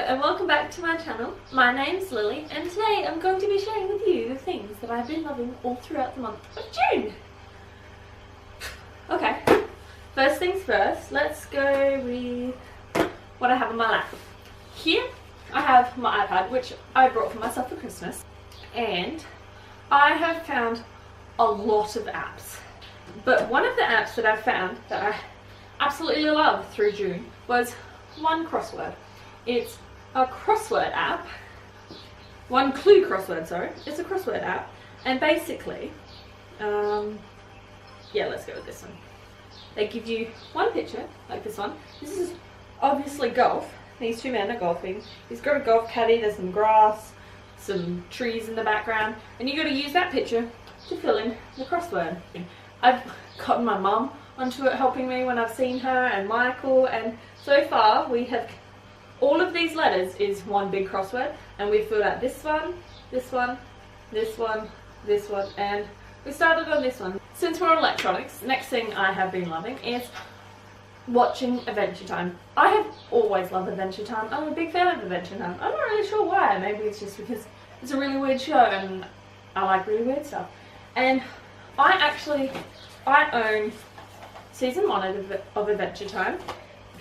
and welcome back to my channel. My name's Lily and today I'm going to be sharing with you the things that I've been loving all throughout the month of June. Okay, first things first, let's go with what I have on my lap. Here I have my iPad, which I brought for myself for Christmas, and I have found a lot of apps. But one of the apps that I found that I absolutely love through June was One Crossword. It's a crossword app. One Clue crossword, sorry. It's a crossword app. And basically, yeah, let's go with this one. They give you one picture, like this one. This is obviously golf. These two men are golfing. He's got a golf caddy, there's some grass, some trees in the background, and you got to use that picture to fill in the crossword. I've gotten my mum onto it, helping me when I've seen her, and Michael, and so far we have, all of these letters is one big crossword, and we've filled out this one, this one, this one, this one, and we started on this one. Since we're on electronics, next thing I have been loving is watching Adventure Time. I have always loved Adventure Time. I'm a big fan of Adventure Time. I'm not really sure why. Maybe it's just because it's a really weird show and I like really weird stuff. And I own season 1 of Adventure Time,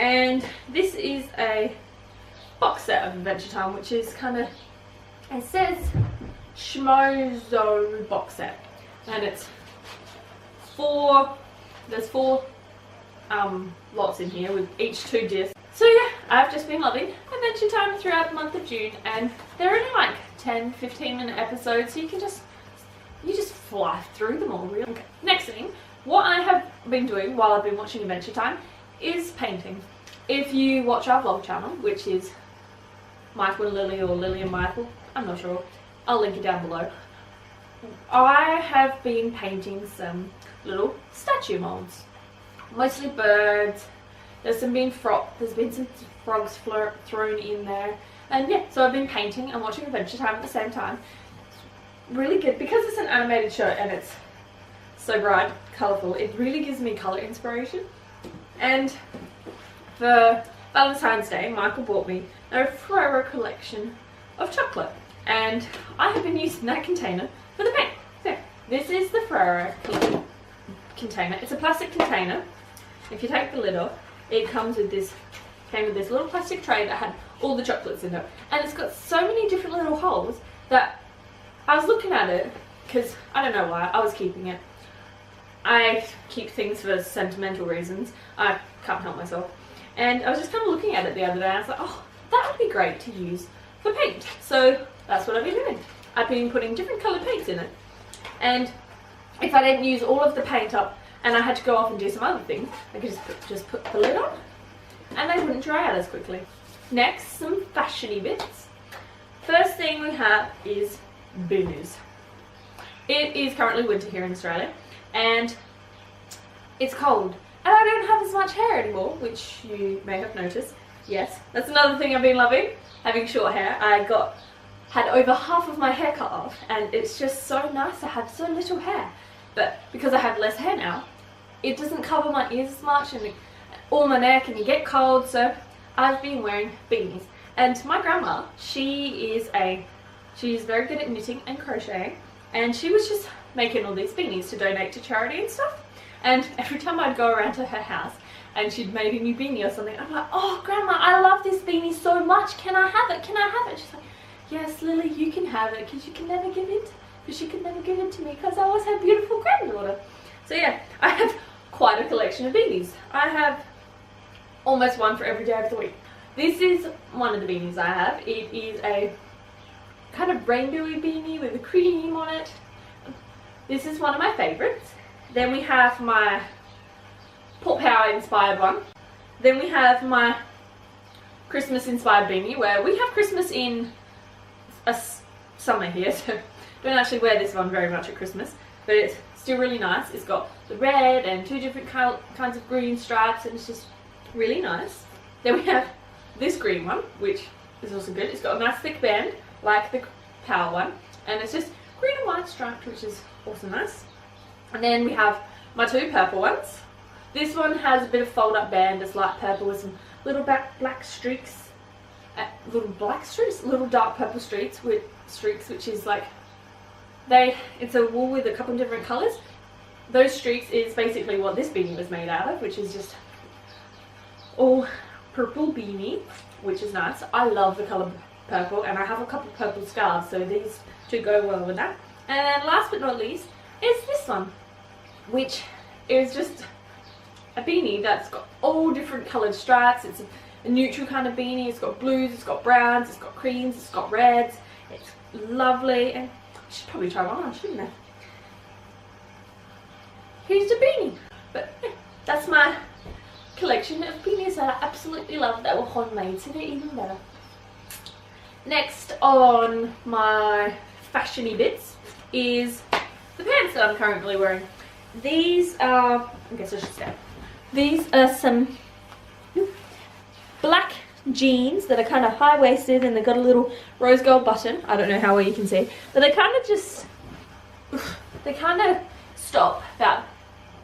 and this is a box set of Adventure Time, which is kind of, it says Schmozo box set, and it's there's four lots in here with each 2 discs. So yeah, I've just been loving Adventure Time throughout the month of June, and they're only like 10-15 minute episodes, so you just fly through them all, really. Okay. Next thing, what I have been doing while I've been watching Adventure Time is painting. If you watch our vlog channel, which is Michael and Lily, or Lily and Michael, I'm not sure, I'll link it down below. I have been painting some little statue molds, mostly birds. There's been some frogs thrown in there, and yeah, so I've been painting and watching Adventure Time at the same time. It's really good because it's an animated show and it's so bright, colourful. It really gives me colour inspiration. And for Valentine's Day, Michael bought me a Ferrero collection of chocolate, and I have been using that container for the paint. So this is the Ferrero container. It's a plastic container. If you take the lid off, it came with this little plastic tray that had all the chocolates in it, and it's got so many different little holes that I was looking at it because I don't know why I was keeping it. I keep things for sentimental reasons. I can't help myself. And I was just kind of looking at it the other day and I was like, oh, that would be great to use for paint. So that's what I've been doing. I've been putting different coloured paints in it. And if I didn't use all of the paint up and I had to go off and do some other things, I could just put the lid on and they wouldn't dry out as quickly. Next, some fashiony bits. First thing we have is beanies. It is currently winter here in Australia, and it's cold, and I don't have as much hair anymore, which you may have noticed. Yes, that's another thing I've been loving, having short hair. I had over half of my hair cut off, and it's just so nice to have so little hair. But because I have less hair now, it doesn't cover my ears as much and all my neck, and you get cold, so I've been wearing beanies. And my grandma, she's very good at knitting and crocheting, and she was just making all these beanies to donate to charity and stuff. And every time I'd go around to her house and she'd made a new beanie or something, I'm like, oh Grandma, I love this beanie so much, can I have it, can I have it? She's like, yes Lily, you can have it, because you can never give it, because you can never give it to me, because I always have a beautiful granddaughter. So yeah, I have quite a collection of beanies. I have almost one for every day of the week. This is one of the beanies I have. It is a kind of rainbowy beanie with a cream on it. This is one of my favourites. Then we have my Port Power inspired one. Then we have my Christmas inspired beanie, where we have Christmas in summer here, so don't actually wear this one very much at Christmas, but it's still really nice. It's got the red and 2 different kinds of green stripes, and it's just really nice. Then we have this green one, which is also good. It's got a nice thick band like the Power one, and it's just green and white striped, which is also nice. And then we have my 2 purple ones. This one has a bit of fold up band. It's light purple with some little black streaks, little black streaks, little dark purple streaks, which is like, it's a wool with a couple of different colours. Those streaks is basically what this beanie was made out of, which is just all purple beanie, which is nice. I love the colour purple, and I have a couple of purple scarves, so these two go well with that. And then last but not least is this one, which is just a beanie that's got all different coloured stripes. It's a neutral kind of beanie. It's got blues, it's got browns, it's got creams, it's got reds. It's lovely, and I should probably try one on, shouldn't I? Here's the beanie. But yeah, that's my collection of beanies that I absolutely love that were homemade, so they're even better. Next on my fashiony bits is the pants that I'm currently wearing. These are, I guess I should say, these are some black jeans that are kind of high-waisted, and they've got a little rose gold button. I don't know how well you can see, but they kind of stop about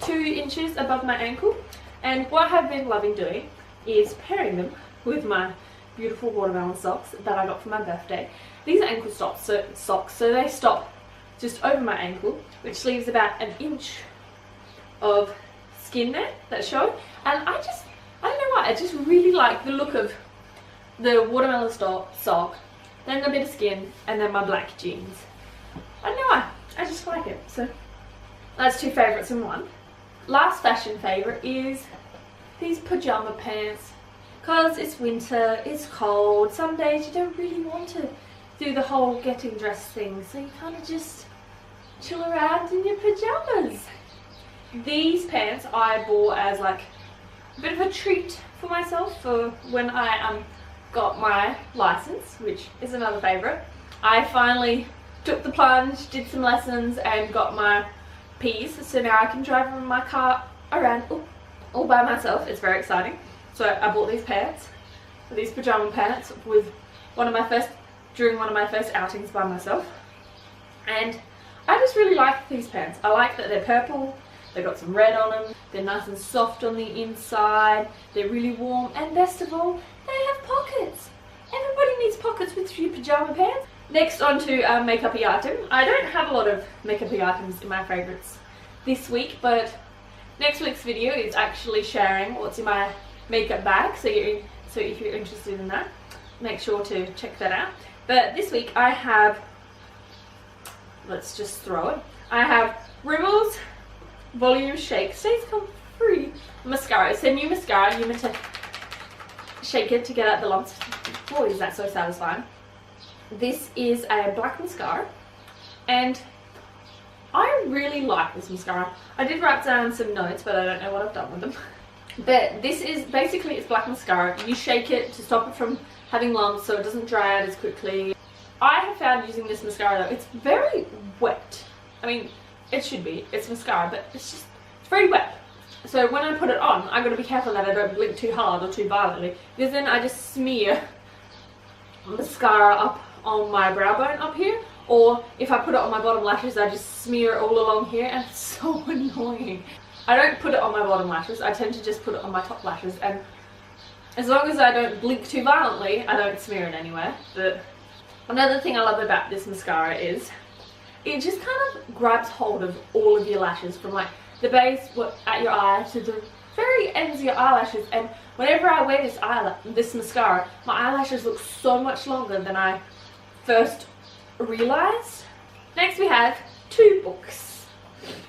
2 inches above my ankle. And what I've been loving doing is pairing them with my beautiful watermelon socks that I got for my birthday. These are ankle socks, so they stop just over my ankle, which leaves about 1 inch of skin there that's showing. And I don't know why, I just really like the look of the watermelon sock, then a bit of skin, and then my black jeans. I don't know why, I just like it. So that's 2 favourites in one. Last fashion favourite is these pajama pants. Because it's winter, it's cold, some days you don't really want to do the whole getting dressed thing, so you kind of just chill around in your pajamas. These pants I bought as like a bit of a treat for myself for when I got my license, which is another favourite. I finally took the plunge, did some lessons, and got my P's, so now I can drive my car around all by myself. It's very exciting. So I bought these pants, these pajama pants, with during one of my first outings by myself. And I just really like these pants. I like that they're purple, they've got some red on them, they're nice and soft on the inside, they're really warm, and best of all, they have pockets. Everybody needs pockets with your pajama pants. Next on to a makeup-y item. I don't have a lot of makeup-y items in my favourites this week, but next week's video is actually sharing what's in my makeup bag, so if you're interested in that, make sure to check that out. But this week I have, let's just throw it, I have Rimmel's Volume Shake Stays Free mascara. It's a new mascara. You're meant to shake it to get out the lumps. Boy, is that so satisfying. This is a black mascara, and I really like this mascara. I did write down some notes, but I don't know what I've done with them. But this is basically, it's black mascara. You shake it to stop it from having lumps so it doesn't dry out as quickly. I have found using this mascara though, it's very wet. I mean, it should be, it's mascara, but it's very wet. So when I put it on, I've got to be careful that I don't blink too hard or too violently, because then I just smear mascara up on my brow bone up here, or if I put it on my bottom lashes, I just smear it all along here, and it's so annoying. I don't put it on my bottom lashes, I tend to just put it on my top lashes, and as long as I don't blink too violently, I don't smear it anywhere. But another thing I love about this mascara is it just kind of grabs hold of all of your lashes, from like the base at your eye to the very ends of your eyelashes. And whenever I wear this mascara, my eyelashes look so much longer than I first realised. Next we have 2 books.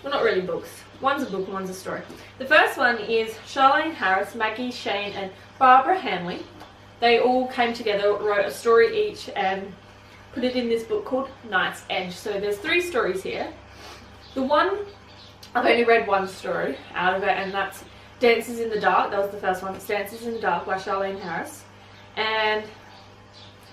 Well, not really books. One's a book and one's a story. The first one is Charlene Harris, Maggie Shane and Barbara Hanley. They all came together, wrote a story each, and put it in this book called Night's Edge. So there's 3 stories here. The one, I've only read 1 story out of it, and that's Dances in the Dark. That was the first one. It's Dances in the Dark by Charlene Harris. And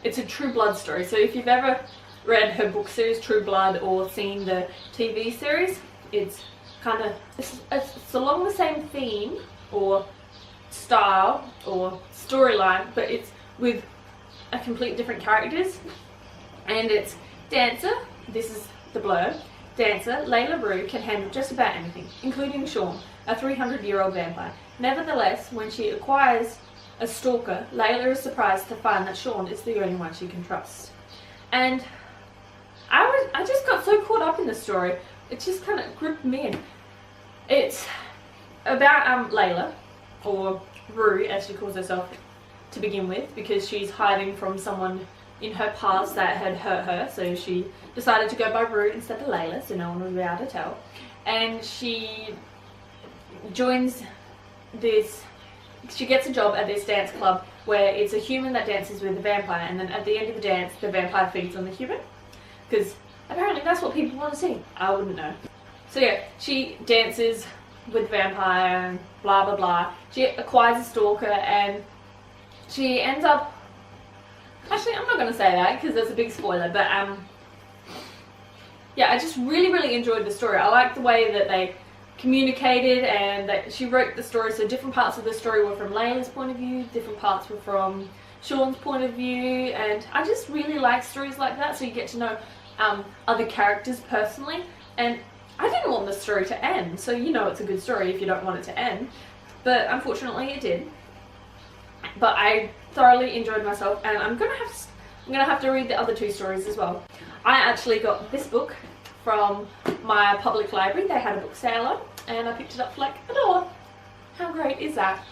it's a True Blood story. So if you've ever read her book series, True Blood, or seen the Tee-Vee series, it's kind of, it's along the same theme or style or storyline, but it's with a complete different characters. And it's Dancer, this is the blurb, Dancer, Layla Rue can handle just about anything, including Sean, a 300-year-old vampire. Nevertheless, when she acquires a stalker, Layla is surprised to find that Sean is the only one she can trust. And I just got so caught up in the story, it just kind of gripped me in. It's about Layla, or Rue as she calls herself to begin with, because she's hiding from someone in her past that had hurt her, so she decided to go by Rue instead of Layla, so no one would be able to tell. And she joins this, she gets a job at this dance club where it's a human that dances with a vampire, and then at the end of the dance the vampire feeds on the human, because apparently that's what people want to see. I wouldn't know. So yeah, she dances with vampire and blah blah blah. She acquires a stalker and she ends up, actually I'm not going to say that because there's a big spoiler, but yeah, I just really enjoyed the story. I liked the way that they communicated and that she wrote the story, so different parts of the story were from Layla's point of view, different parts were from Sean's point of view, and I just really like stories like that, so you get to know other characters personally. And I didn't want the story to end, so you know it's a good story if you don't want it to end, but unfortunately it did. But I thoroughly enjoyed myself, and I'm gonna have to read the other two stories as well. I actually got this book from my public library. They had a book sale on, and I picked it up for like $1. How great is that?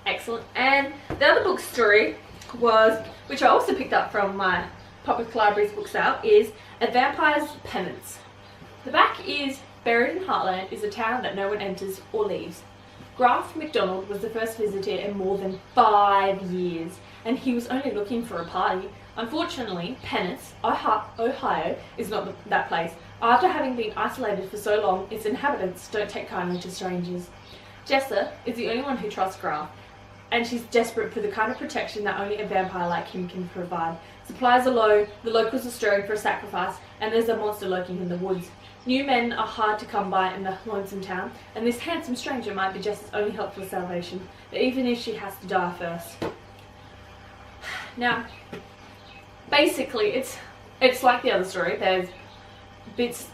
Excellent. And the other book story was, which I also picked up from my public library's book sale, is A Vampire's Penance. The back is, buried in Heartland is a town that no one enters or leaves. Graf MacDonald was the first visitor in more than 5 years, and he was only looking for a party. Unfortunately, Penance, Ohio, is not that place. After having been isolated for so long, its inhabitants don't take kindly to strangers. Jessa is the only one who trusts Graf, and she's desperate for the kind of protection that only a vampire like him can provide. Supplies are low, the locals are stirring for a sacrifice, and there's a monster lurking in the woods. New men are hard to come by in the lonesome town, and this handsome stranger might be Jessa's only hope for salvation, but even if she has to die first. Now, basically, it's like the other story. There's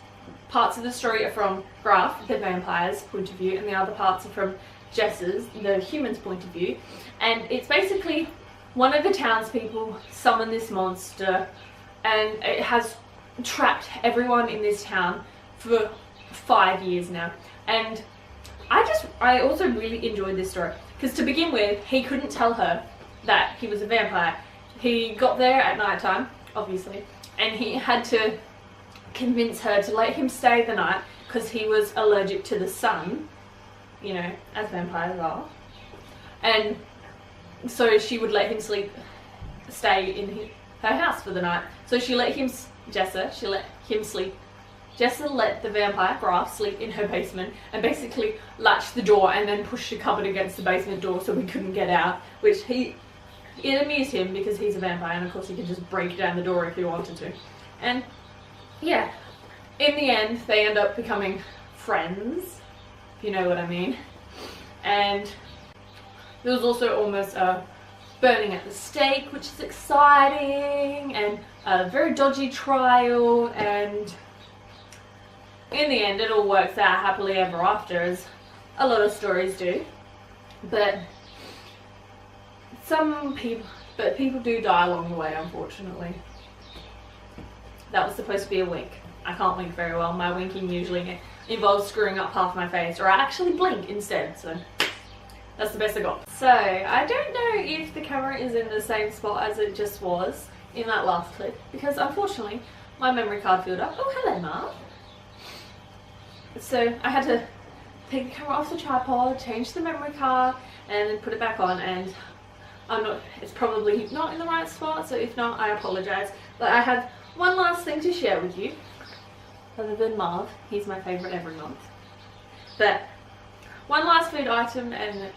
parts of the story are from Graf, the vampire's point of view, and the other parts are from Jessa's, the human's point of view. And it's basically one of the townspeople summoned this monster, and it has trapped everyone in this town for 5 years now. And I also really enjoyed this story, because to begin with, he couldn't tell her that he was a vampire. He got there at night time, obviously, and he had to convince her to let him stay the night because he was allergic to the sun, you know, as vampires are. And so she would let him stay in her house for the night. So she let him, she let him sleep. Jessa let the vampire, Graf, sleep in her basement and basically latched the door and then pushed a cupboard against the basement door so we couldn't get out, which it amused him because he's a vampire and of course he could just break down the door if he wanted to. And yeah, in the end they end up becoming friends, if you know what I mean. And there was also almost a burning at the stake, which is exciting, and a very dodgy trial, and in the end it all works out happily ever after, as a lot of stories do. But people do die along the way, unfortunately. That was supposed to be a wink. I can't wink very well. My winking usually involves screwing up half my face, or I actually blink instead, so that's the best I got. So, I don't know if the camera is in the same spot as it just was in that last clip, because unfortunately my memory card filled up. Oh, hello Marv. So I had to take the camera off the tripod, change the memory card, and then put it back on, and it's probably not in the right spot, so if not, I apologise. But I have one last thing to share with you, other than Marv. He's my favourite every month. But one last food item and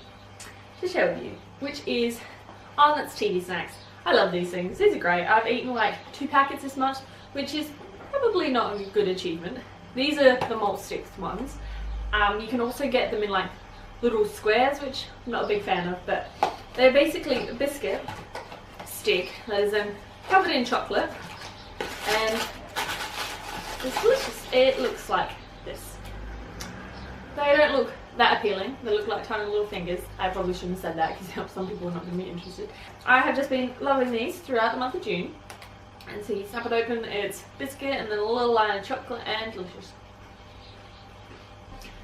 to share with you, which is Arnott's Tee-Vee snacks. I love these things. These are great. I've eaten like 2 packets this month, which is probably not a good achievement. These are the malt sticks ones. You can also get them in like little squares, which I'm not a big fan of, but they're basically a biscuit stick that is then covered in chocolate, and it's delicious. It looks like this. They don't look that appealing. They look like tiny little fingers. I probably shouldn't have said that because some people are not going to be interested. I have just been loving these throughout the month of June. And so you snap it open, it's biscuit and then a little line of chocolate and delicious.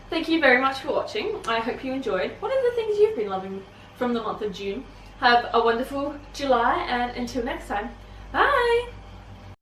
Thank you very much for watching. I hope you enjoyed. What are the things you've been loving from the month of June? Have a wonderful July, and until next time, bye!